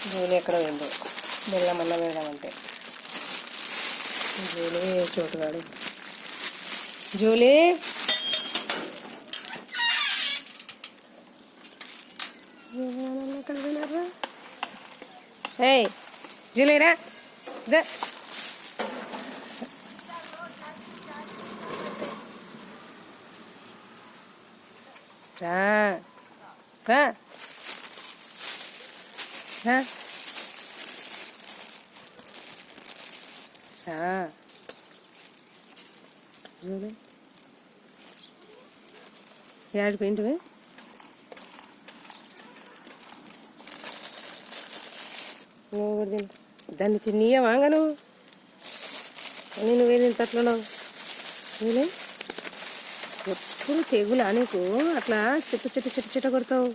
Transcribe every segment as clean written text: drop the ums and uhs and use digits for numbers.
జూలి ఎక్కడ పోయిందో బెల్లమన్న పెడదామంటే జూలి చోటుగాడు. జూలి ఎక్కడ పోయినారా? ఏయ్ జూలీరా దా రా రా రా రా జూలి యాడ్ పెయింటివే దాన్ని తిన్నీయవాంగా నువ్వు నువ్వేది తట్లున్నావు జూలి ఎప్పుడు తెగులా నీకు అట్లా చెట్టు చెట్టు చెట్టు చెట్టు కొడతావు.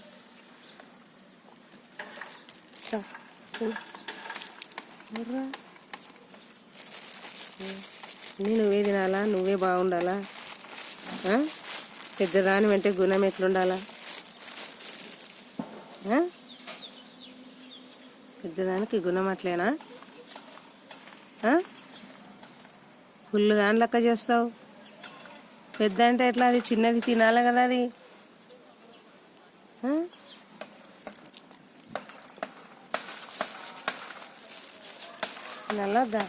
నువ్వే తినాలా, నువ్వే బాగుండాలా, పెద్దదాని అంటే గుణం ఎట్లుండాలా, పెద్దదానికి గుణం అట్లేనా? ఫుల్ దాని లెక్క చేస్తావు. పెద్ద అంటే ఎట్లా? అది చిన్నది తినాలి కదా అది. నల్లద్దా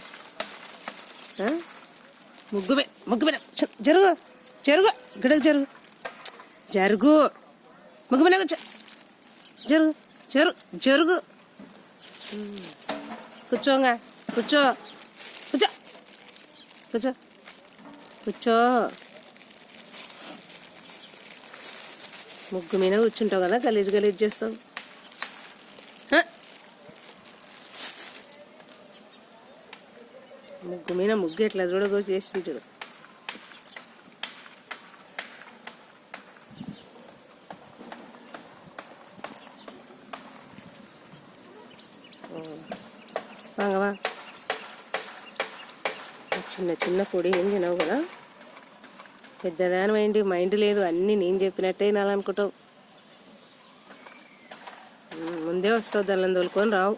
ముగ్గు మీద జరుగు జరుగు గిడకు జరుగు జరుగు ముగ్గు మీద కూర్చో జరుగు జరుగు జరుగు కూర్చోంగా కూర్చో కూర్చో కూర్చో కూర్చో. ముగ్గు మీద కూర్చుంటావు కదా, గలీజ్ గలీజ్ చేస్తావు. ముగ్గు మీద ముగ్గు ఎట్లా చూడగో చేసింటాడు. వాంగవా చిన్న చిన్న పొడి ఏం తినవు కదా, పెద్దదాని ఏంటి మైండ్ లేదు, అన్నీ నేను చెప్పినట్టే వినాలనుకుంటావు. ముందే వస్తావు, దళ్ళని తోలుకొని రావు.